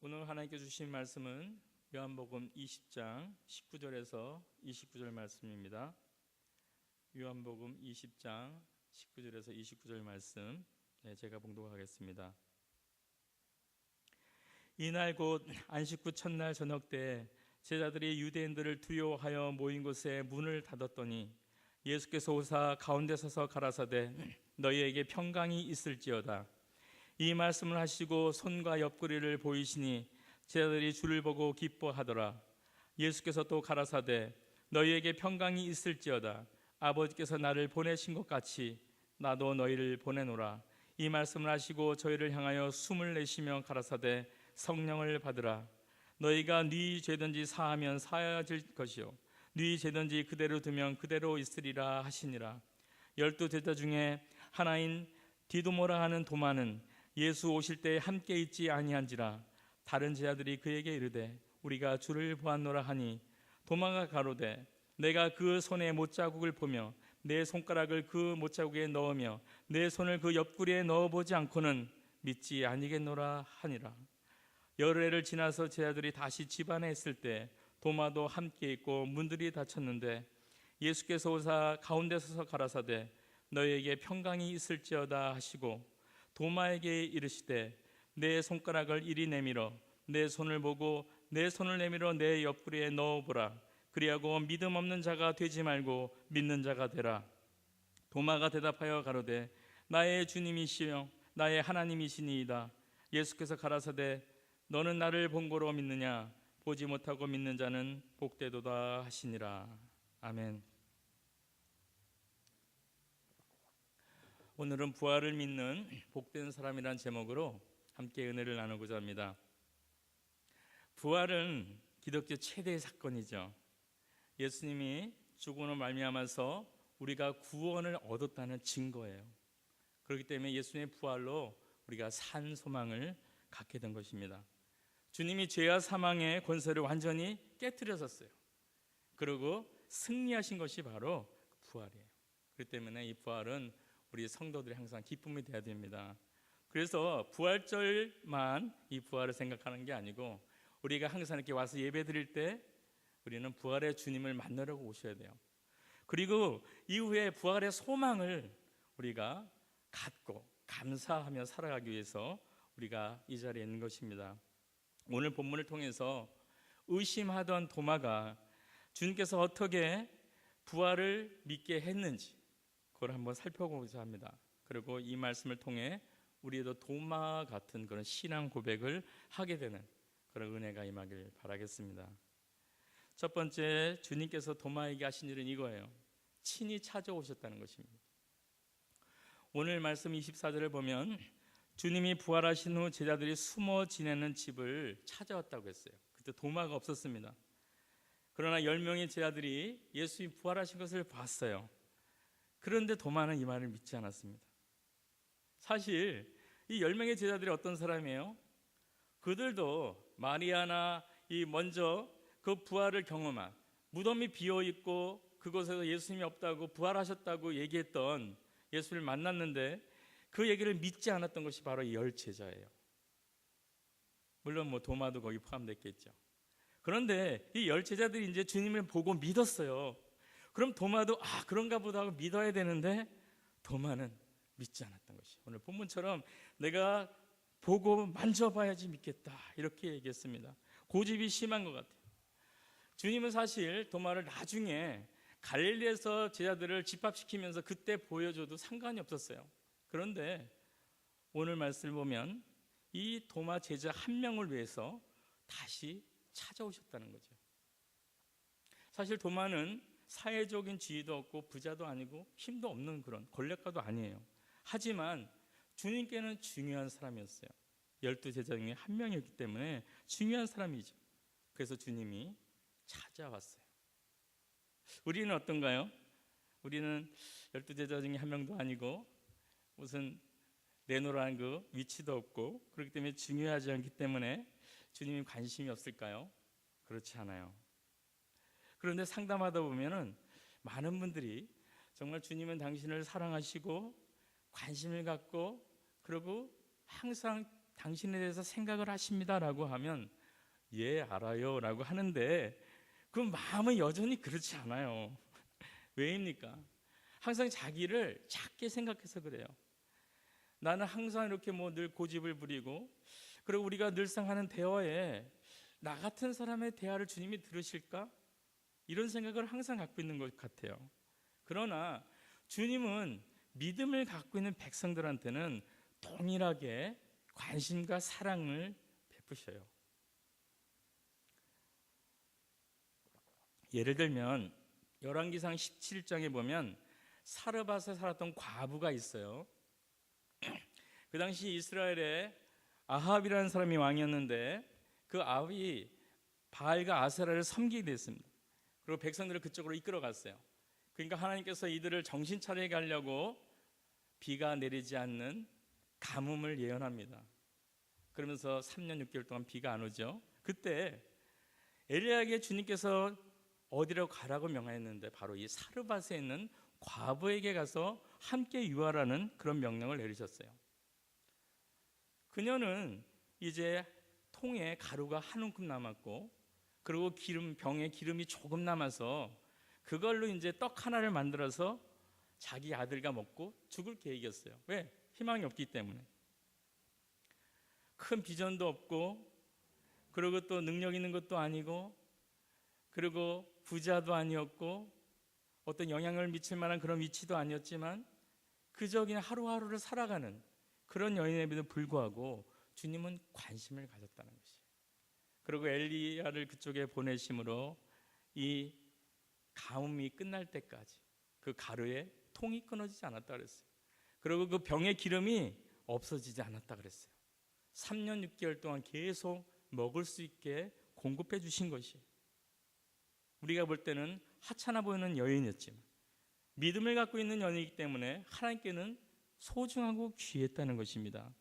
오늘 하나님께 주신 말씀은 요한복음 20장 19절에서 29절 말씀입니다. 요한복음 20장 19절에서 29절 말씀 제가 봉독하겠습니다. 이날 곧 안식 후 첫날 저녁 때 제자들이 유대인들을 두려워하여 모인 곳에 문을 닫았더니 예수께서 오사 가운데 서서 가라사대 너희에게 평강이 있을지어다. 이 말씀을 하시고 손과 옆구리를 보이시니 제자들이 주를 보고 기뻐하더라. 예수께서 또 가라사대 너희에게 평강이 있을지어다. 아버지께서 나를 보내신 것 같이 나도 너희를 보내노라. 이 말씀을 하시고 저희를 향하여 숨을 내쉬며 가라사대 성령을 받으라. 너희가 네 죄든지 사하면 사하질 것이요 네 죄든지 그대로 두면 그대로 있으리라 하시니라. 12 제자 중에 하나인 디도모라 하는 도마는 예수 오실 때에 함께 있지 아니한지라. 다른 제자들이 그에게 이르되 우리가 주를 보았노라 하니 도마가 가로되 내가 그 손에 못자국을 보며 내 손가락을 그 못자국에 넣으며 내 손을 그 옆구리에 넣어보지 않고는 믿지 아니겠노라 하니라. 열흘을 지나서 제자들이 다시 집 안에 있을 때 도마도 함께 있고 문들이 닫혔는데 예수께서 오사 가운데 서서 가라사대 너희에게 평강이 있을지어다 하시고 도마에게 이르시되 내 손가락을 이리 내밀어 내 손을 보고 내 손을 내밀어 내 옆구리에 넣어보라. 그리하고 믿음 없는 자가 되지 말고 믿는 자가 되라. 도마가 대답하여 가로되 나의 주님이시여 나의 하나님이시니이다. 예수께서 가라사대 너는 나를 본고로 믿느냐? 보지 못하고 믿는 자는 복되도다 하시니라. 아멘. 오늘은 부활을 믿는 복된 사람이란 제목으로 함께 은혜를 나누고자 합니다. 부활은 기독교 최대의 사건이죠. 예수님이 죽음으로 말미암아서 우리가 구원을 얻었다는 증거예요. 그렇기 때문에 예수님의 부활로 우리가 산 소망을 갖게 된 것입니다. 주님이 죄와 사망의 권세를 완전히 깨뜨려졌어요. 그리고 승리하신 것이 바로 부활이에요. 그렇기 때문에 이 부활은 우리 성도들이 항상 기쁨이 되어야 됩니다. 그래서 부활절만 이 부활을 생각하는 게 아니고 우리가 항상 이렇게 와서 예배 드릴 때 우리는 부활의 주님을 만나려고 오셔야 돼요. 그리고 이후에 부활의 소망을 우리가 갖고 감사하며 살아가기 위해서 우리가 이 자리에 있는 것입니다. 오늘 본문을 통해서 의심하던 도마가 주님께서 어떻게 부활을 믿게 했는지 그걸 한번 살펴보고자 합니다. 그리고 이 말씀을 통해 우리도 도마 같은 그런 신앙 고백을 하게 되는 그런 은혜가 임하길 바라겠습니다. 첫 번째, 주님께서 도마에게 하신 일은 이거예요. 친히 찾아오셨다는 것입니다. 오늘 말씀 24절을 보면 주님이 부활하신 후 제자들이 숨어 지내는 집을 찾아왔다고 했어요. 그때 도마가 없었습니다. 그러나 10명의 제자들이 예수님이 부활하신 것을 봤어요. 그런데 도마는 이 말을 믿지 않았습니다. 사실 이 10명의 제자들이 어떤 사람이에요? 그들도 마리아나 이 먼저 그 부활을 경험한 무덤이 비어있고 그곳에서 예수님이 없다고 부활하셨다고 얘기했던 예수를 만났는데 그 얘기를 믿지 않았던 것이 바로 이 10 제자예요. 물론 도마도 거기 포함됐겠죠. 그런데 이 10 제자들이 이제 주님을 보고 믿었어요. 그럼 도마도 그런가 보다 하고 믿어야 되는데 도마는 믿지 않았던 것이 오늘 본문처럼 내가 보고 만져봐야지 믿겠다 이렇게 얘기했습니다. 고집이 심한 것 같아요. 주님은 사실 도마를 나중에 갈릴리에서 제자들을 집합시키면서 그때 보여줘도 상관이 없었어요. 그런데 오늘 말씀을 보면 이 도마 제자 한 명을 위해서 다시 찾아오셨다는 거죠. 사실 도마는 사회적인 지위도 없고 부자도 아니고 힘도 없는 그런 권력가도 아니에요. 하지만 주님께는 중요한 사람이었어요. 12 제자 중에 한 명이었기 때문에 중요한 사람이죠. 그래서 주님이 찾아왔어요. 우리는 어떤가요? 우리는 12 제자 중에 한 명도 아니고 무슨 내노라는 그 위치도 없고 그렇기 때문에 중요하지 않기 때문에 주님이 관심이 없을까요? 그렇지 않아요. 그런데 상담하다 보면은 많은 분들이 정말 주님은 당신을 사랑하시고 관심을 갖고 그리고 항상 당신에 대해서 생각을 하십니다라고 하면 예, 알아요 라고 하는데 그 마음은 여전히 그렇지 않아요. 왜입니까? 항상 자기를 작게 생각해서 그래요. 나는 항상 이렇게 늘 고집을 부리고, 그리고 우리가 늘상 하는 대화에 나 같은 사람의 대화를 주님이 들으실까? 이런 생각을 항상 갖고 있는 것 같아요. 그러나 주님은 믿음을 갖고 있는 백성들한테는 동일하게 관심과 사랑을 베푸셔요. 예를 들면 열왕기상 17장에 보면 사르밧에 살았던 과부가 있어요. 그 당시 이스라엘에 아합이라는 사람이 왕이었는데 그 아합이 바알과 아세라를 섬기게 됐습니다. 그리고 백성들을 그쪽으로 이끌어갔어요. 그러니까 하나님께서 이들을 정신 차리게 하려고 비가 내리지 않는 가뭄을 예언합니다. 그러면서 3년 6개월 동안 비가 안 오죠. 그때 엘리야에게 주님께서 어디로 가라고 명하였는데 바로 이 사르밧에 있는 과부에게 가서 함께 유하라는 그런 명령을 내리셨어요. 그녀는 이제 통에 가루가 한 움큼 남았고, 그리고 병에 기름이 조금 남아서 그걸로 이제 떡 하나를 만들어서 자기 아들과 먹고 죽을 계획이었어요. 왜? 희망이 없기 때문에. 큰 비전도 없고, 그리고 또 능력 있는 것도 아니고, 그리고 부자도 아니었고, 어떤 영향을 미칠 만한 그런 위치도 아니었지만 그저 그냥 하루하루를 살아가는 그런 여인에도 불구하고 주님은 관심을 가졌다는 것이에요. 그리고 엘리야를 그쪽에 보내심으로 이 가뭄이 끝날 때까지 그 가루에 통이 끊어지지 않았다 그랬어요. 그리고 그 병의 기름이 없어지지 않았다 그랬어요. 3년 6개월 동안 계속 먹을 수 있게 공급해 주신 것이에요. 우리가 볼 때는 하찮아 보이는 여인이었지만 믿음을 갖고 있는 여인이기 때문에 하나님께는 소중하고 귀했다는 것입니다.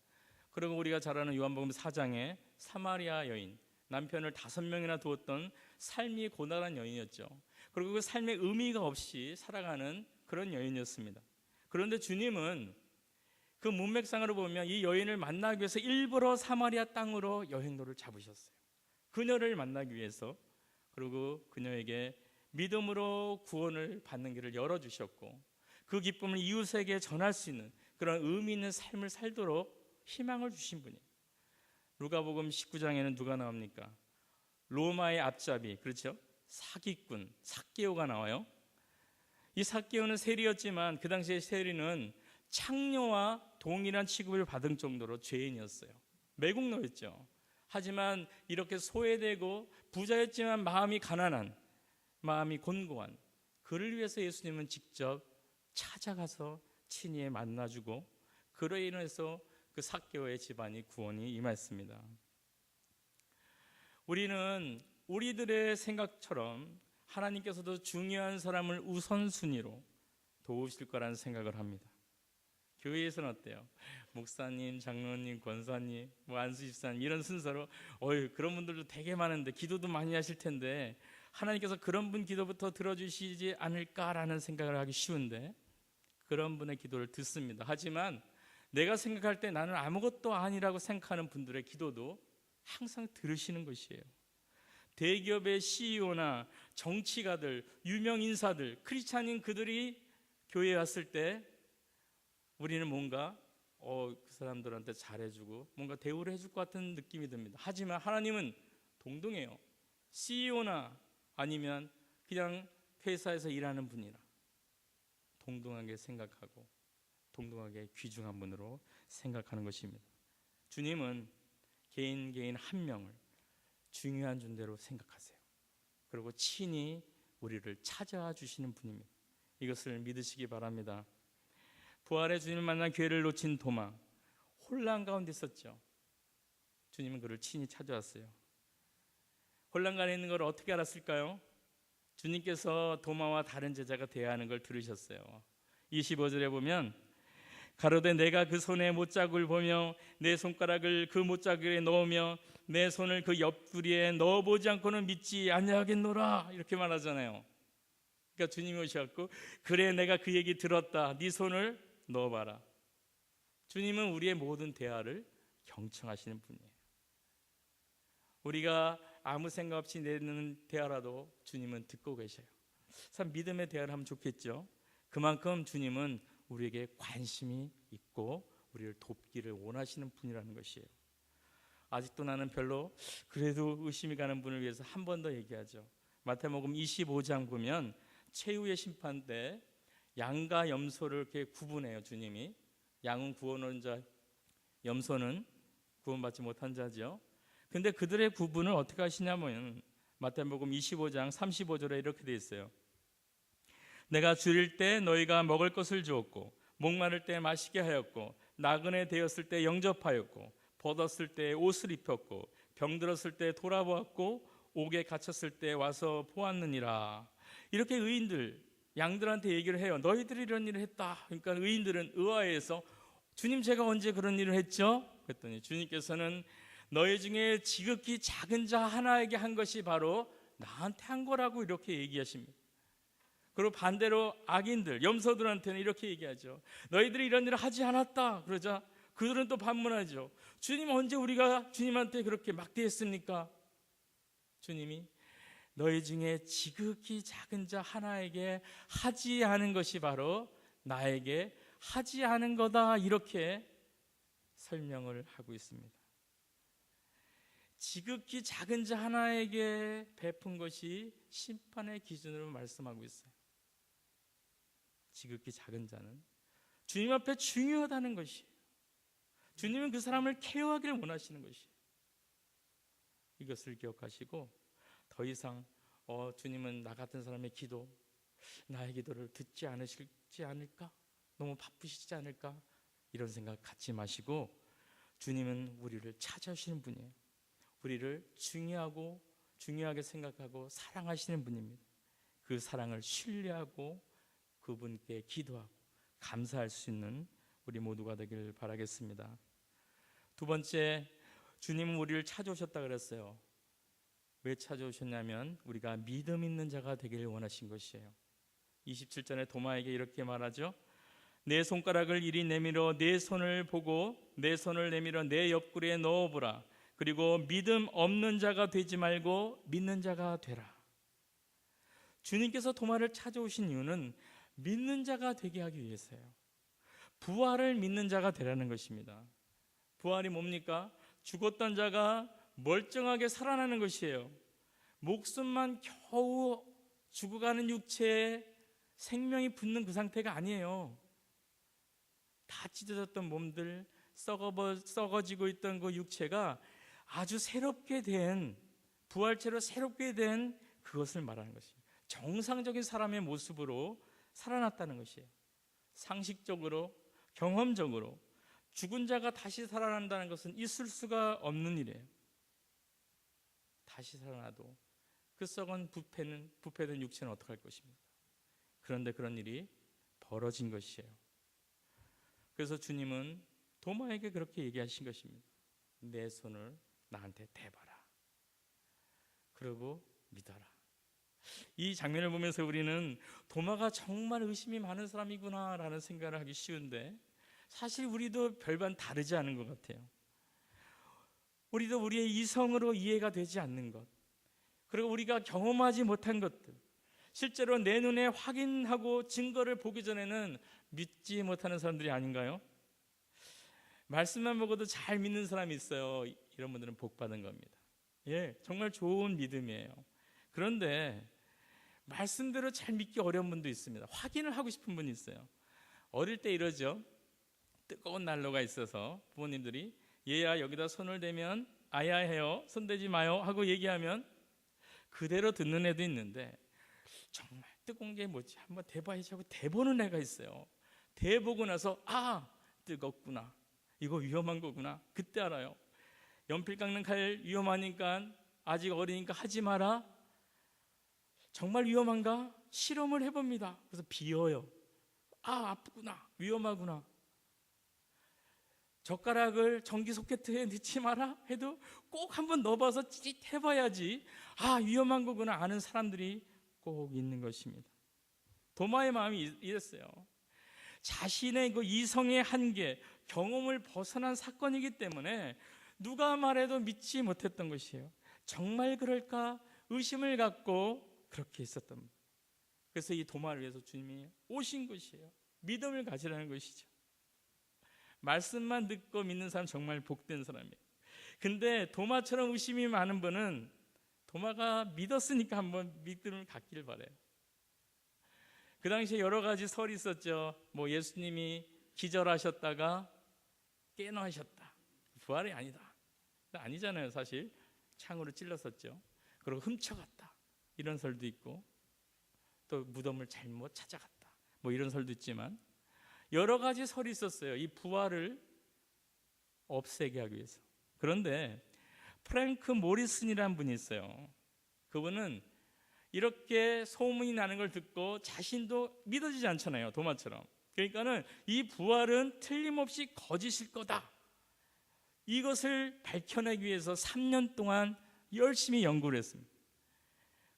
그리고 우리가 잘 아는 요한복음 4장에 사마리아 여인, 남편을 5명이나 두었던 삶이 고단한 여인이었죠. 그리고 그 삶의 의미가 없이 살아가는 그런 여인이었습니다. 그런데 주님은 그 문맥상으로 보면 이 여인을 만나기 위해서 일부러 사마리아 땅으로 여행로를 잡으셨어요. 그녀를 만나기 위해서. 그리고 그녀에게 믿음으로 구원을 받는 길을 열어주셨고, 그 기쁨을 이웃에게 전할 수 있는 그런 의미 있는 삶을 살도록 희망을 주신 분이에요. 누가복음 19장에는 누가 나옵니까? 로마의 앞잡이, 그렇죠? 사기꾼 삭개오가 나와요. 이 삭개오는 세리였지만 그 당시의 세리는 창녀와 동일한 취급을 받은 정도로 죄인이었어요. 매국노였죠. 하지만 이렇게 소외되고 부자였지만 마음이 가난한, 마음이 곤고한 그를 위해서 예수님은 직접 찾아가서 친히 만나주고, 그로 인해서 그 삭개오의 집안이 구원이 임했습니다. 우리는 우리들의 생각처럼 하나님께서도 중요한 사람을 우선순위로 도우실 거라는 생각을 합니다. 교회에서는 어때요? 목사님, 장로님, 권사님, 안수 집사님 이런 순서로 그런 분들도 되게 많은데 기도도 많이 하실 텐데 하나님께서 그런 분 기도부터 들어주시지 않을까라는 생각을 하기 쉬운데 그런 분의 기도를 듣습니다. 하지만 내가 생각할 때 나는 아무것도 아니라고 생각하는 분들의 기도도 항상 들으시는 것이에요. 대기업의 CEO나 정치가들, 유명 인사들, 크리스찬인 그들이 교회에 왔을 때 우리는 뭔가 그 사람들한테 잘해주고 뭔가 대우를 해줄 것 같은 느낌이 듭니다. 하지만 하나님은 동등해요. CEO나 아니면 그냥 회사에서 일하는 분이나 동등하게 생각하고 동등하게 귀중한 분으로 생각하는 것입니다. 주님은 개인 한 명을 중요한 존재로 생각하세요. 그리고 친히 우리를 찾아와 주시는 분입니다. 이것을 믿으시기 바랍니다. 부활의 주님을 만난 기회를 놓친 도마, 혼란 가운데 있었죠. 주님은 그를 친히 찾아왔어요. 혼란 가운데 있는 걸 어떻게 알았을까요? 주님께서 도마와 다른 제자가 대화하는 걸 들으셨어요. 25절에 보면 가로되 내가 그 손에 못자국을 보며 내 손가락을 그 못자국에 넣으며 내 손을 그 옆구리에 넣어보지 않고는 믿지 아니하겠노라 이렇게 말하잖아요. 그러니까 주님이 오셔갖고 그래 내가 그 얘기 들었다, 네 손을 넣어봐라. 주님은 우리의 모든 대화를 경청하시는 분이에요. 우리가 아무 생각 없이 내는 대화라도 주님은 듣고 계셔요. 참 믿음의 대화를 하면 좋겠죠. 그만큼 주님은 우리에게 관심이 있고 우리를 돕기를 원하시는 분이라는 것이에요. 아직도 나는 별로 그래도 의심이 가는 분을 위해서 한 번 더 얘기하죠. 마태복음 25장 보면 최후의 심판 때 양과 염소를 이렇게 구분해요. 주님이 양은 구원 얻은 자, 염소는 구원받지 못한 자죠. 근데 그들의 구분을 어떻게 하시냐면 마태복음 25장 35절에 이렇게 되어 있어요. 내가 줄일 때 너희가 먹을 것을 주었고 목마를 때 마시게 하였고 나그네 되었을 때 영접하였고 벗었을 때 옷을 입혔고 병들었을 때 돌아보았고 옥에 갇혔을 때 와서 보았느니라. 이렇게 의인들 양들한테 얘기를 해요. 너희들이 이런 일을 했다. 그러니까 의인들은 의아해서 주님 제가 언제 그런 일을 했죠? 그랬더니 주님께서는 너희 중에 지극히 작은 자 하나에게 한 것이 바로 나한테 한 거라고 이렇게 얘기하십니다. 그리고 반대로 악인들, 염소들한테는 이렇게 얘기하죠. 너희들이 이런 일을 하지 않았다. 그러자 그들은 또 반문하죠. 주님 언제 우리가 주님한테 그렇게 막대했습니까? 주님이 너희 중에 지극히 작은 자 하나에게 하지 않은 것이 바로 나에게 하지 않은 거다. 이렇게 설명을 하고 있습니다. 지극히 작은 자 하나에게 베푼 것이 심판의 기준으로 말씀하고 있어요. 지극히 작은 자는 주님 앞에 중요하다는 것이에요. 주님은 그 사람을 케어하기를 원하시는 것이에요. 이것을 기억하시고 더 이상 주님은 나 같은 사람의 기도, 나의 기도를 듣지 않으시지 않을까? 너무 바쁘시지 않을까? 이런 생각 갖지 마시고 주님은 우리를 찾아오시는 분이에요. 우리를 중요하게 생각하고 사랑하시는 분입니다. 그 사랑을 신뢰하고 그분께 기도하고 감사할 수 있는 우리 모두가 되길 바라겠습니다. 두 번째, 주님은 우리를 찾아오셨다 그랬어요. 왜 찾아오셨냐면 우리가 믿음 있는 자가 되기를 원하신 것이에요. 27절에 도마에게 이렇게 말하죠. 내 손가락을 이리 내밀어 내 손을 보고 내 손을 내밀어 내 옆구리에 넣어보라. 그리고 믿음 없는 자가 되지 말고 믿는 자가 되라. 주님께서 도마를 찾아오신 이유는 믿는 자가 되게 하기 위해서요. 부활을 믿는 자가 되라는 것입니다. 부활이 뭡니까? 죽었던 자가 멀쩡하게 살아나는 것이에요. 목숨만 겨우 죽어가는 육체에 생명이 붙는 그 상태가 아니에요. 다 찢어졌던 몸들, 썩어지고 있던 그 육체가 아주 새롭게 된, 부활체로 새롭게 된 그것을 말하는 것입니다. 정상적인 사람의 모습으로 살아났다는 것이에요. 상식적으로, 경험적으로 죽은 자가 다시 살아난다는 것은 있을 수가 없는 일이에요. 다시 살아나도 그 썩은 부패된 육체는 어떡할 것입니까? 그런데 그런 일이 벌어진 것이에요. 그래서 주님은 도마에게 그렇게 얘기하신 것입니다. 내 손을 나한테 대봐라. 그리고 믿어라. 이 장면을 보면서 우리는 도마가 정말 의심이 많은 사람이구나 라는 생각을 하기 쉬운데 사실 우리도 별반 다르지 않은 것 같아요. 우리도 우리의 이성으로 이해가 되지 않는 것, 그리고 우리가 경험하지 못한 것들, 실제로 내 눈에 확인하고 증거를 보기 전에는 믿지 못하는 사람들이 아닌가요? 말씀만 보고도 잘 믿는 사람이 있어요. 이런 분들은 복 받은 겁니다. 예, 정말 좋은 믿음이에요. 그런데 말씀대로 잘 믿기 어려운 분도 있습니다. 확인을 하고 싶은 분이 있어요. 어릴 때 이러죠. 뜨거운 난로가 있어서 부모님들이 얘야 여기다 손을 대면 아야 해요, 손대지 마요 하고 얘기하면 그대로 듣는 애도 있는데 정말 뜨거운 게 뭐지 한번 대봐야지 하고 대보는 애가 있어요. 대보고 나서 아 뜨겁구나, 이거 위험한 거구나, 그때 알아요. 연필 깎는 칼 위험하니까 아직 어리니까 하지 마라. 정말 위험한가? 실험을 해봅니다. 그래서 비워요. 아 아프구나, 위험하구나. 젓가락을 전기 소켓에 넣지 마라 해도 꼭 한번 넣어봐서 찌릿 해봐야지 아 위험한 거구나 아는 사람들이 꼭 있는 것입니다. 도마의 마음이 이랬어요. 자신의 그 이성의 한계, 경험을 벗어난 사건이기 때문에 누가 말해도 믿지 못했던 것이에요. 정말 그럴까 의심을 갖고 그렇게 있었던 거예요. 그래서 이 도마를 위해서 주님이 오신 것이에요. 믿음을 가지라는 것이죠. 말씀만 듣고 믿는 사람 정말 복된 사람이에요. 근데 도마처럼 의심이 많은 분은 도마가 믿었으니까 한번 믿음을 갖길 바래요. 그 당시에 여러 가지 설이 있었죠. 뭐 예수님이 기절하셨다가 깨어나셨다. 부활이 아니다. 아니잖아요. 사실 창으로 찔렀었죠. 그리고 훔쳐갔다. 이런 설도 있고, 또 무덤을 잘못 찾아갔다. 뭐 이런 설도 있지만 여러 가지 설이 있었어요. 이 부활을 없애게 하기 위해서. 그런데 프랭크 모리슨이라는 분이 있어요. 그분은 이렇게 소문이 나는 걸 듣고 자신도 믿어지지 않잖아요. 도마처럼. 그러니까는 이 부활은 틀림없이 거짓일 거다. 이것을 밝혀내기 위해서 3년 동안 열심히 연구를 했습니다.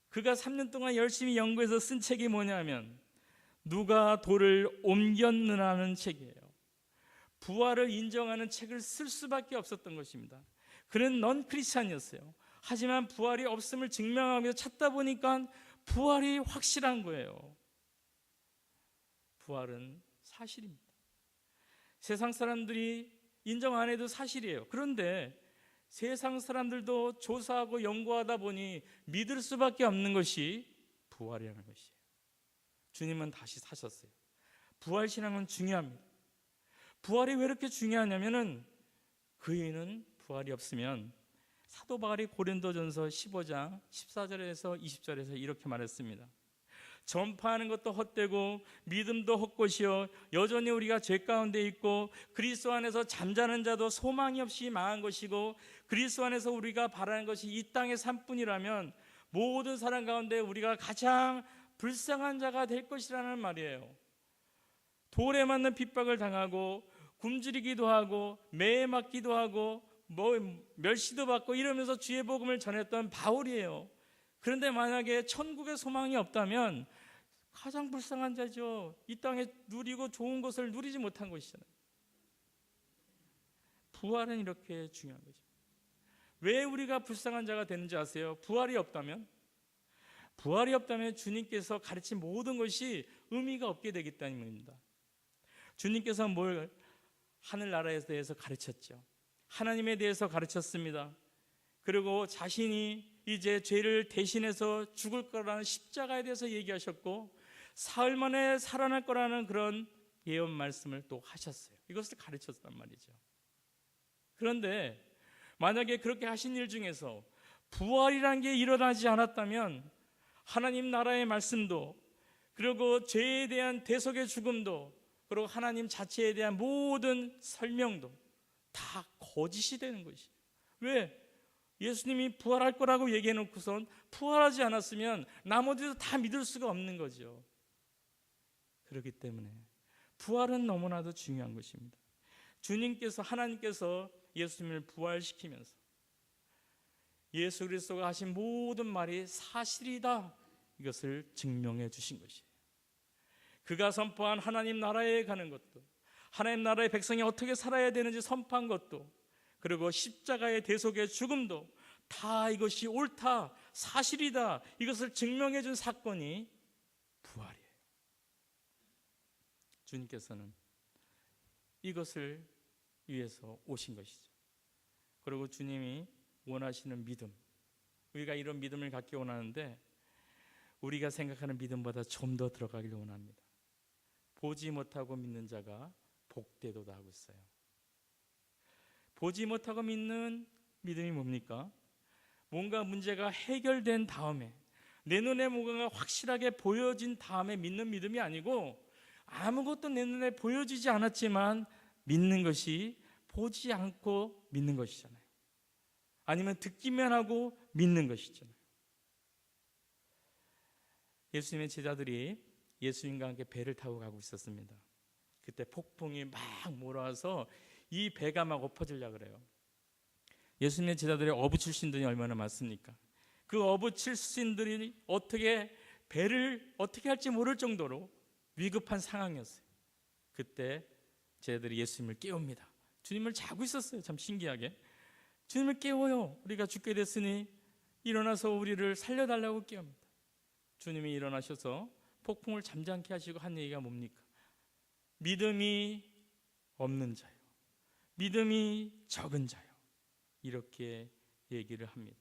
그가 3년 동안 열심히 연구해서 쓴 책이 뭐냐면 누가 돌을 옮겼느라는 책이에요. 부활을 인정하는 책을 쓸 수밖에 없었던 것입니다. 그는 넌 크리스찬이었어요. 하지만 부활이 없음을 증명하기 위해서 찾다 보니까 부활이 확실한 거예요. 부활은 사실입니다. 세상 사람들이 인정 안 해도 사실이에요. 그런데 세상 사람들도 조사하고 연구하다 보니 믿을 수밖에 없는 것이 부활이라는 것이에요. 주님은 다시 사셨어요. 부활신앙은 중요합니다. 부활이 왜 이렇게 중요하냐면은 그 이유는 부활이 없으면 사도 바울이 고린도전서 15장 14절에서 20절에서 이렇게 말했습니다. 전파하는 것도 헛되고 믿음도 헛것이요 여전히 우리가 죄 가운데 있고 그리스도 안에서 잠자는 자도 소망이 없이 망한 것이고 그리스도 안에서 우리가 바라는 것이 이 땅의 삶뿐이라면 모든 사람 가운데 우리가 가장 불쌍한 자가 될 것이라는 말이에요. 돌에 맞는 핍박을 당하고 굶주리기도 하고 매에 맞기도 하고 멸시도 받고 이러면서 주의 복음을 전했던 바울이에요. 그런데 만약에 천국의 소망이 없다면 가장 불쌍한 자죠. 이 땅에 누리고 좋은 것을 누리지 못한 것이잖아요. 부활은 이렇게 중요한 거죠. 왜 우리가 불쌍한 자가 되는지 아세요? 부활이 없다면 주님께서 가르친 모든 것이 의미가 없게 되기 때문입니다. 주님께서 뭘 하늘나라에 대해서 가르쳤죠. 하나님에 대해서 가르쳤습니다. 그리고 자신이 이제 죄를 대신해서 죽을 거라는 십자가에 대해서 얘기하셨고 사흘 만에 살아날 거라는 그런 예언 말씀을 또 하셨어요. 이것을 가르쳤단 말이죠. 그런데 만약에 그렇게 하신 일 중에서 부활이라는 게 일어나지 않았다면 하나님 나라의 말씀도 그리고 죄에 대한 대속의 죽음도 그리고 하나님 자체에 대한 모든 설명도 다 거짓이 되는 것이에요. 왜? 예수님이 부활할 거라고 얘기해 놓고선 부활하지 않았으면 나머지도 다 믿을 수가 없는 거죠. 그렇기 때문에 부활은 너무나도 중요한 것입니다. 하나님께서 예수님을 부활시키면서 예수 그리스도가 하신 모든 말이 사실이다, 이것을 증명해 주신 것이에요. 그가 선포한 하나님 나라에 가는 것도, 하나님 나라의 백성이 어떻게 살아야 되는지 선포한 것도, 그리고 십자가의 대속의 죽음도 다 이것이 옳다, 사실이다, 이것을 증명해 준 사건이 부활이에요. 주님께서는 이것을 위해서 오신 것이죠. 그리고 주님이 원하시는 믿음, 우리가 이런 믿음을 갖기 원하는데 우리가 생각하는 믿음보다 좀 더 들어가길 원합니다. 보지 못하고 믿는 자가 복되도다 하고 있어요. 보지 못하고 믿는 믿음이 뭡니까? 뭔가 문제가 해결된 다음에 내 눈에 뭔가가 확실하게 보여진 다음에 믿는 믿음이 아니고 아무것도 내 눈에 보여지지 않았지만 믿는 것이 보지 않고 믿는 것이잖아요. 아니면 듣기만 하고 믿는 것이잖아요. 예수님의 제자들이 예수님과 함께 배를 타고 가고 있었습니다. 그때 폭풍이 막 몰아와서 이 배가 막 엎어지려고 그래요. 예수님의 제자들의 어부 출신들이 얼마나 많습니까? 그 어부 출신들이 배를 어떻게 할지 모를 정도로 위급한 상황이었어요. 그때 쟤들이 예수님을 깨웁니다. 주님을 자고 있었어요. 참 신기하게. 주님을 깨워요. 우리가 죽게 됐으니 일어나서 우리를 살려달라고 깨웁니다. 주님이 일어나셔서 폭풍을 잠잠케 하시고 한 얘기가 뭡니까? 믿음이 없는 자요, 믿음이 적은 자요, 이렇게 얘기를 합니다.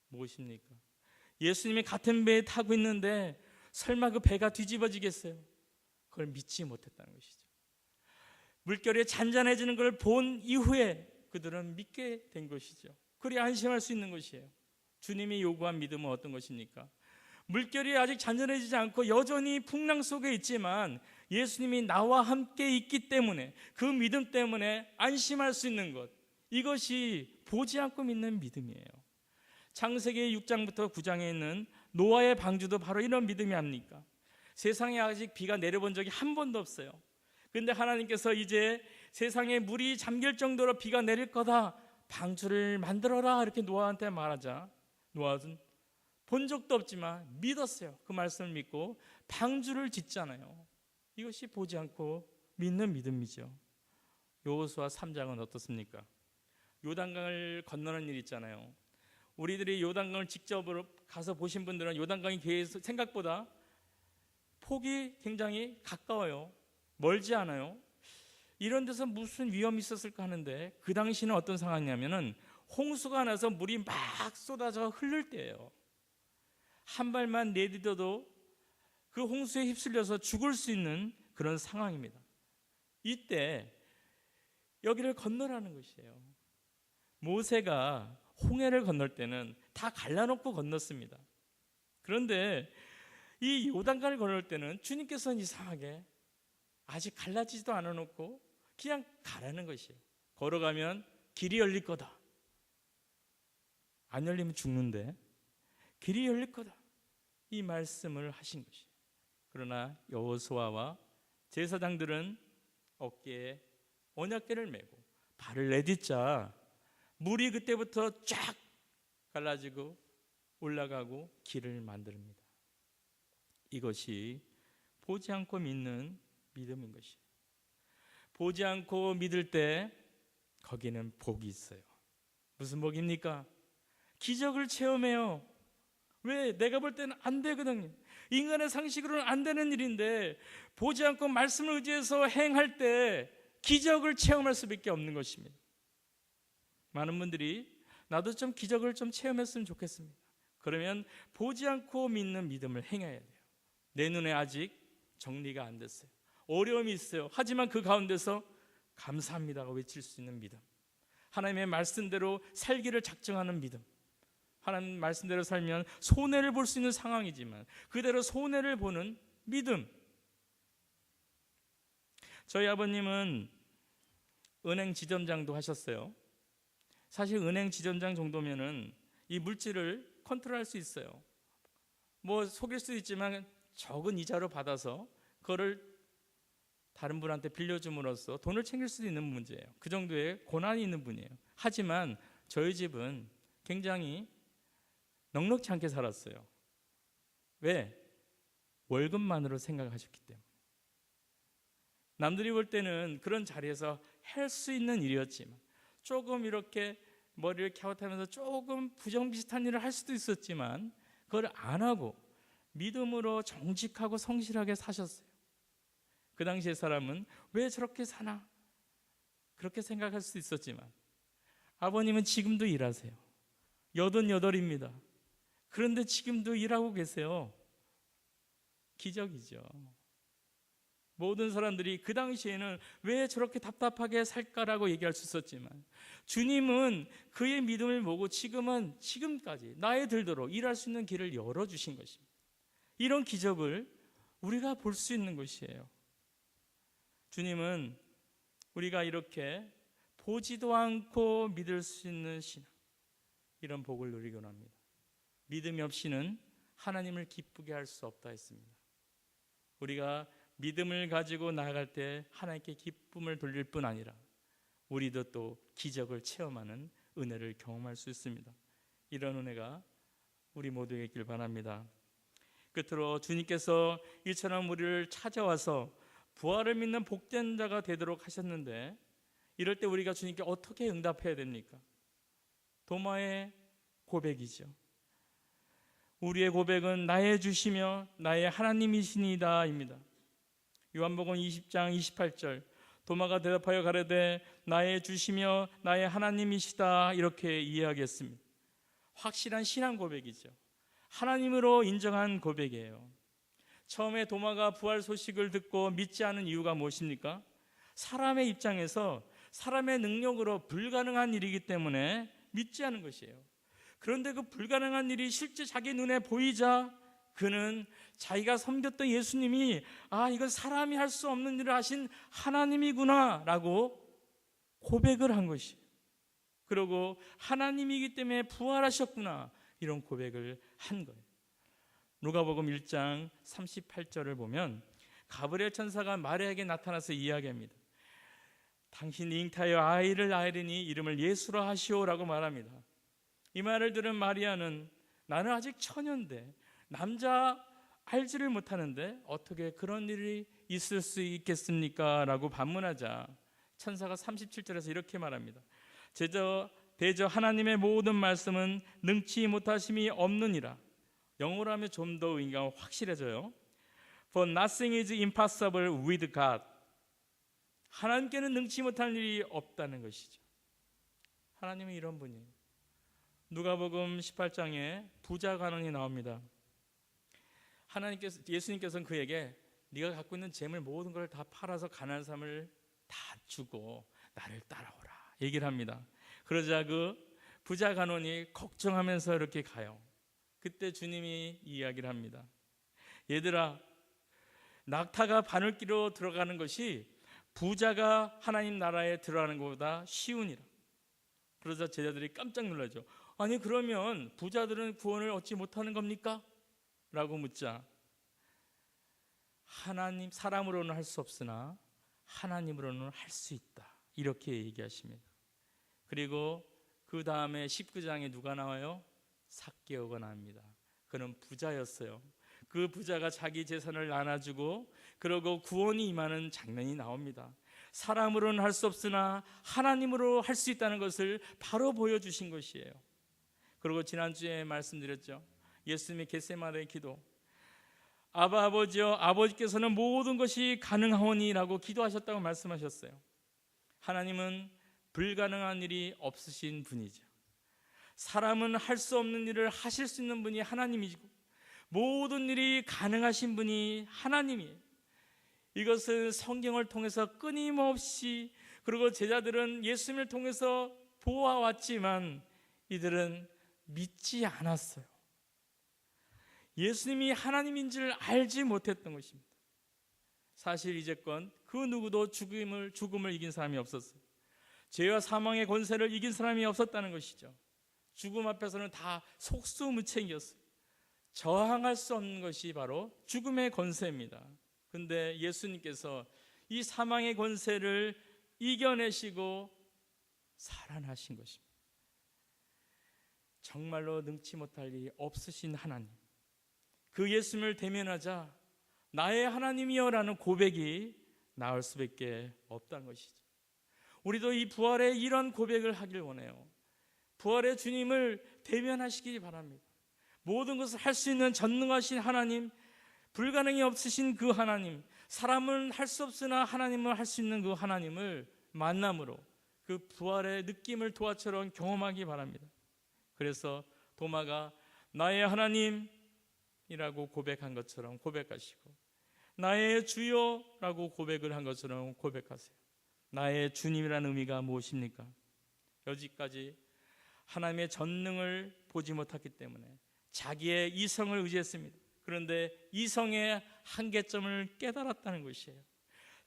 무엇입니까? 예수님이 같은 배에 타고 있는데 설마 그 배가 뒤집어지겠어요? 그걸 믿지 못했다는 것이죠. 물결이 잔잔해지는 걸 본 이후에 그들은 믿게 된 것이죠. 그리 안심할 수 있는 것이에요. 주님이 요구한 믿음은 어떤 것입니까? 물결이 아직 잔잔해지지 않고 여전히 풍랑 속에 있지만 예수님이 나와 함께 있기 때문에, 그 믿음 때문에 안심할 수 있는 것, 이것이 보지 않고 믿는 믿음이에요. 창세기 6장부터 9장에 있는 노아의 방주도 바로 이런 믿음이 아닙니까? 세상에 아직 비가 내려본 적이 한 번도 없어요. 그런데 하나님께서 이제 세상에 물이 잠길 정도로 비가 내릴 거다, 방주를 만들어라, 이렇게 노아한테 말하자 노아는 본 적도 없지만 믿었어요. 그 말씀을 믿고 방주를 짓잖아요. 이것이 보지 않고 믿는 믿음이죠. 여호수아 3장은 어떻습니까? 요단강을 건너는 일 있잖아요. 우리들이 요단강을 직접 가서 보신 분들은 요단강이 생각보다 폭이 굉장히 가까워요. 멀지 않아요. 이런 데서 무슨 위험이 있었을까 하는데, 그 당시는 어떤 상황이냐면은 홍수가 나서 물이 막 쏟아져 흐를 때예요. 한 발만 내디뎌도 그 홍수에 휩쓸려서 죽을 수 있는 그런 상황입니다. 이때 여기를 건너라는 것이에요. 모세가 홍해를 건널 때는 다 갈라놓고 건넜습니다. 그런데 이 요단강을 건널 때는 주님께서는 이상하게 아직 갈라지지도 않아놓고 그냥 가라는 것이에요. 걸어가면 길이 열릴 거다. 안 열리면 죽는데 길이 열릴 거다, 이 말씀을 하신 것이에요. 그러나 여호수아와 제사장들은 어깨에 언약궤를 메고 발을 내딛자 물이 그때부터 쫙 갈라지고 올라가고 길을 만듭니다. 이것이 보지 않고 믿는 믿음인 것이에요. 보지 않고 믿을 때 거기는 복이 있어요. 무슨 복입니까? 기적을 체험해요. 왜? 내가 볼 때는 안 되거든요. 인간의 상식으로는 안 되는 일인데 보지 않고 말씀을 의지해서 행할 때 기적을 체험할 수밖에 없는 것입니다. 많은 분들이 나도 좀 기적을 좀 체험했으면 좋겠습니다. 그러면 보지 않고 믿는 믿음을 행해야 돼요. 내 눈에 아직 정리가 안 됐어요. 어려움이 있어요. 하지만 그 가운데서 감사합니다가 외칠 수 있는 믿음, 하나님의 말씀대로 살기를 작정하는 믿음, 하나님 말씀대로 살면 손해를 볼 수 있는 상황이지만 그대로 손해를 보는 믿음. 저희 아버님은 은행 지점장도 하셨어요. 사실 은행 지점장 정도면은 이 물질을 컨트롤할 수 있어요. 뭐 속일 수도 있지만 적은 이자로 받아서 그거를 다른 분한테 빌려줌으로써 돈을 챙길 수도 있는 문제예요. 그 정도의 고난이 있는 분이에요. 하지만 저희 집은 굉장히 넉넉지 않게 살았어요. 왜? 월급만으로 생각하셨기 때문에. 남들이 볼 때는 그런 자리에서 할 수 있는 일이었지만, 조금 이렇게 머리를 갸웃하면서 조금 부정비슷한 일을 할 수도 있었지만 그걸 안 하고 믿음으로 정직하고 성실하게 사셨어요. 그 당시의 사람은 왜 저렇게 사나? 그렇게 생각할 수도 있었지만 아버님은 지금도 일하세요. 88입니다. 그런데 지금도 일하고 계세요. 기적이죠. 모든 사람들이 그 당시에는 왜 저렇게 답답하게 살까라고 얘기할 수 있었지만 주님은 그의 믿음을 보고 지금까지 나이 들도록 일할 수 있는 길을 열어주신 것입니다. 이런 기적을 우리가 볼 수 있는 것이에요. 주님은 우리가 이렇게 보지도 않고 믿을 수 있는 신앙, 이런 복을 누리곤 합니다. 믿음이 없이는 하나님을 기쁘게 할 수 없다 했습니다. 우리가 믿음을 가지고 나아갈 때 하나님께 기쁨을 돌릴 뿐 아니라 우리도 또 기적을 체험하는 은혜를 경험할 수 있습니다. 이런 은혜가 우리 모두에게 있길 바랍니다. 끝으로 주님께서 이처럼 우리를 찾아와서 부활을 믿는 복된 자가 되도록 하셨는데, 이럴 때 우리가 주님께 어떻게 응답해야 됩니까? 도마의 고백이죠. 우리의 고백은 나의 주시며 나의 하나님이시니이다입니다. 요한복음 20장 28절, 도마가 대답하여 가로되 나의 주시며 나의 하나님이시다, 이렇게 이해하겠습니다. 확실한 신앙 고백이죠. 하나님으로 인정한 고백이에요. 처음에 도마가 부활 소식을 듣고 믿지 않은 이유가 무엇입니까? 사람의 입장에서 사람의 능력으로 불가능한 일이기 때문에 믿지 않은 것이에요. 그런데 그 불가능한 일이 실제 자기 눈에 보이자 그는 자기가 섬겼던 예수님이 이건 사람이 할 수 없는 일을 하신 하나님이구나 라고 고백을 한 것이에요. 그리고 하나님이기 때문에 부활하셨구나, 이런 고백을 한 거예요. 누가복음 1장 38절을 보면 가브리엘 천사가 마리아에게 나타나서 이야기합니다. 당신이 잉타하여 아이를 낳으리니 이름을 예수라 하시오라고 말합니다. 이 말을 들은 마리아는 나는 아직 처녀인데 남자 알지를 못하는데 어떻게 그런 일이 있을 수 있겠습니까? 라고 반문하자 천사가 37절에서 이렇게 말합니다. 대저 하나님의 모든 말씀은 능치 못하심이 없느니라. 영어로 하면 좀 더 의미가 확실해져요. For nothing is impossible with God. 하나님께는 능치 못할 일이 없다는 것이죠. 하나님은 이런 분이에요. 누가복음 18장에 부자 간원이 나옵니다. 예수님께서는 그에게 네가 갖고 있는 재물 모든 걸 다 팔아서 가난한 사람을 다 주고 나를 따라오라 얘기를 합니다. 그러자 그 부자 간원이 걱정하면서 이렇게 가요. 그때 주님이 이야기를 합니다. 얘들아, 낙타가 바늘기로 들어가는 것이 부자가 하나님 나라에 들어가는 것보다 쉬우니라. 그러자 제자들이 깜짝 놀라죠. 아니 그러면 부자들은 구원을 얻지 못하는 겁니까? 라고 묻자 하나님, 사람으로는 할 수 없으나 하나님으로는 할 수 있다, 이렇게 얘기하십니다. 그리고 그 다음에 19장에 누가 나와요? 삭개오가 나옵니다. 그는 부자였어요. 그 부자가 자기 재산을 나눠주고 그러고 구원이 임하는 장면이 나옵니다. 사람으로는 할 수 없으나 하나님으로 할 수 있다는 것을 바로 보여주신 것이에요. 그리고 지난주에 말씀드렸죠. 예수님의 겟세마네 기도, 아바 아버지여, 아버지께서는 모든 것이 가능하오니 라고 기도하셨다고 말씀하셨어요. 하나님은 불가능한 일이 없으신 분이죠. 사람은 할 수 없는 일을 하실 수 있는 분이 하나님이시고 모든 일이 가능하신 분이 하나님이에요. 이것은 성경을 통해서 끊임없이, 그리고 제자들은 예수님을 통해서 보아왔지만 이들은 믿지 않았어요. 예수님이 하나님인 줄 알지 못했던 것입니다. 사실 이제껏 그 누구도 죽음을 이긴 사람이 없었어요. 죄와 사망의 권세를 이긴 사람이 없었다는 것이죠. 죽음 앞에서는 다 속수무책이었어요. 저항할 수 없는 것이 바로 죽음의 권세입니다. 그런데 예수님께서 이 사망의 권세를 이겨내시고 살아나신 것입니다. 정말로 능치 못할 일이 없으신 하나님, 그 예수님을 대면하자 나의 하나님이여 라는 고백이 나올 수밖에 없다는 것이죠. 우리도 이 부활의 이런 고백을 하길 원해요. 부활의 주님을 대면하시기 바랍니다. 모든 것을 할 수 있는 전능하신 하나님, 불가능이 없으신 그 하나님, 사람은 할 수 없으나 하나님은 할 수 있는 그 하나님을 만남으로 그 부활의 느낌을 도화처럼 경험하기 바랍니다. 그래서 도마가 나의 하나님이라고 고백한 것처럼 고백하시고, 나의 주여라고 고백을 한 것처럼 고백하세요. 나의 주님이라는 의미가 무엇입니까? 여기까지 하나님의 전능을 보지 못했기 때문에 자기의 이성을 의지했습니다. 그런데 이성의 한계점을 깨달았다는 것이에요.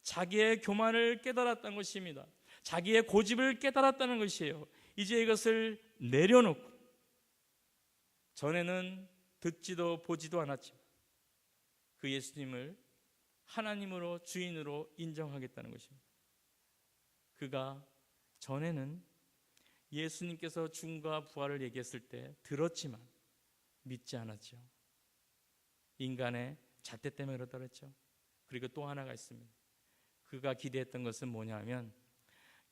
자기의 교만을 깨달았다는 것입니다. 자기의 고집을 깨달았다는 것이에요. 이제 이것을 내려놓고, 전에는 듣지도 보지도 않았지만 그 예수님을 하나님으로, 주인으로 인정하겠다는 것입니다. 그가 전에는 예수님께서 죽음과 부활을 얘기했을 때 들었지만 믿지 않았죠. 인간의 잣대 때문에 그렇다 그랬죠. 그리고 또 하나가 있습니다. 그가 기대했던 것은 뭐냐면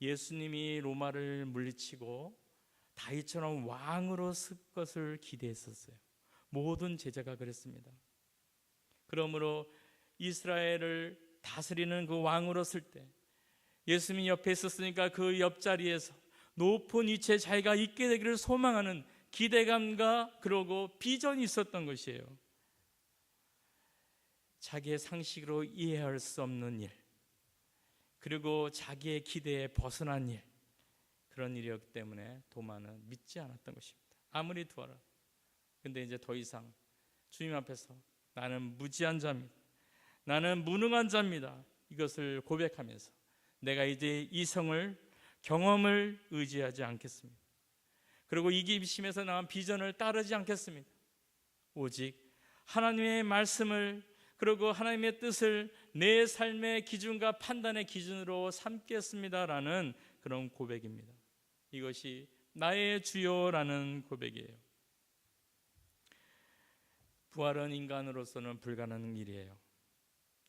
예수님이 로마를 물리치고 다윗처럼 왕으로 쓸 것을 기대했었어요. 모든 제자가 그랬습니다. 그러므로 이스라엘을 다스리는 그 왕으로 쓸 때 예수님이 옆에 있었으니까 그 옆자리에서 높은 위치에 자기가 있게 되기를 소망하는 기대감과 그러고 비전이 있었던 것이에요. 자기의 상식으로 이해할 수 없는 일, 그리고 자기의 기대에 벗어난 일, 그런 일이었기 때문에 도마는 믿지 않았던 것입니다. 아무리 도와라. 근데 이제 더 이상 주님 앞에서 나는 무지한 자입니다, 나는 무능한 자입니다, 이것을 고백하면서 내가 이제 이성을, 경험을 의지하지 않겠습니다. 그리고 이기심에서 나온 비전을 따르지 않겠습니다. 오직 하나님의 말씀을, 그리고 하나님의 뜻을 내 삶의 기준과 판단의 기준으로 삼겠습니다라는 그런 고백입니다. 이것이 나의 주요라는 고백이에요. 부활은 인간으로서는 불가능한 일이에요.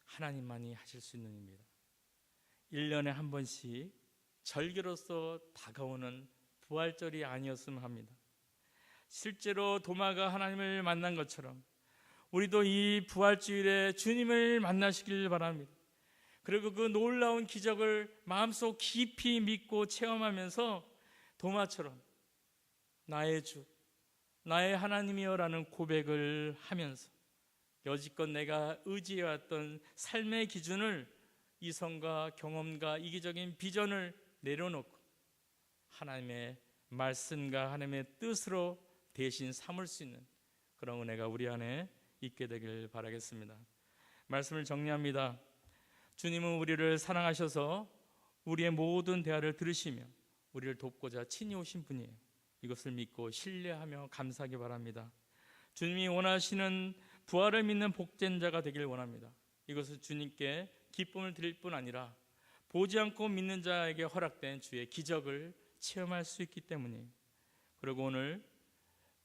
하나님만이 하실 수 있는 일입니다. 1년에 한 번씩 절기로서 다가오는 부활절이 아니었으면 합니다. 실제로 도마가 하나님을 만난 것처럼 우리도 이 부활주일에 주님을 만나시길 바랍니다. 그리고 그 놀라운 기적을 마음속 깊이 믿고 체험하면서 도마처럼 나의 주, 나의 하나님이여라는 고백을 하면서 여지껏 내가 의지해왔던 삶의 기준을, 이성과 경험과 이기적인 비전을 내려놓고 하나님의 말씀과 하나님의 뜻으로 대신 삼을 수 있는 그런 은혜가 우리 안에 있게 되길 바라겠습니다. 말씀을 정리합니다. 주님은 우리를 사랑하셔서 우리의 모든 대화를 들으시며 우리를 돕고자 친히 오신 분이에요. 이것을 믿고 신뢰하며 감사하기 바랍니다. 주님이 원하시는 부활을 믿는 복된 자가 되길 원합니다. 이것은 주님께 기쁨을 드릴 뿐 아니라 보지 않고 믿는 자에게 허락된 주의 기적을 체험할 수 있기 때문이에요. 그리고 오늘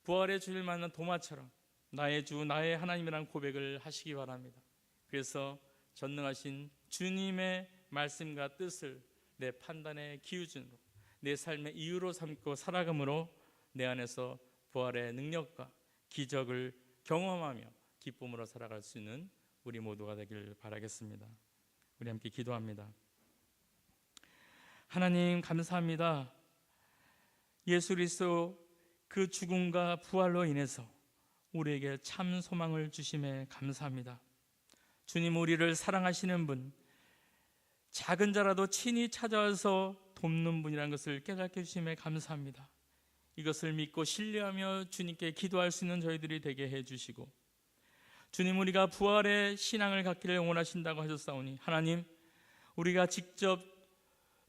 부활의 주를 만난 도마처럼 나의 주, 나의 하나님이라는 고백을 하시기 바랍니다. 그래서 전능하신 주님의 말씀과 뜻을 내 판단의 기준으로, 내 삶의 이유로 삼고 살아감으로 내 안에서 부활의 능력과 기적을 경험하며 기쁨으로 살아갈 수 있는 우리 모두가 되길 바라겠습니다. 우리 함께 기도합니다. 하나님 감사합니다. 예수 그리스도 그 죽음과 부활로 인해서 우리에게 참 소망을 주심에 감사합니다. 주님, 우리를 사랑하시는 분, 작은 자라도 친히 찾아와서 돕는 분이라는 것을 깨닫게 해주심에 감사합니다. 이것을 믿고 신뢰하며 주님께 기도할 수 있는 저희들이 되게 해주시고, 주님, 우리가 부활의 신앙을 갖기를 원하신다고 하셨사오니 하나님, 우리가 직접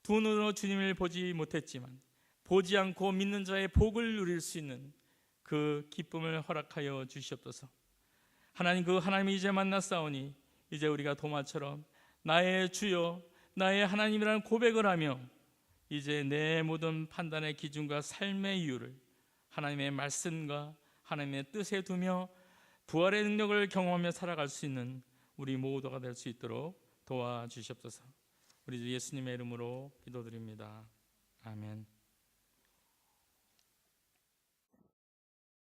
두 눈으로 주님을 보지 못했지만 보지 않고 믿는 자의 복을 누릴 수 있는 그 기쁨을 허락하여 주시옵소서. 하나님, 그 하나님이 이제 만났사오니 이제 우리가 도마처럼 나의 주여, 나의 하나님이라는 고백을 하며 이제 내 모든 판단의 기준과 삶의 이유를 하나님의 말씀과 하나님의 뜻에 두며 부활의 능력을 경험하며 살아갈 수 있는 우리 모두가 될 수 있도록 도와주시옵소서. 우리 주 예수님의 이름으로 기도드립니다. 아멘.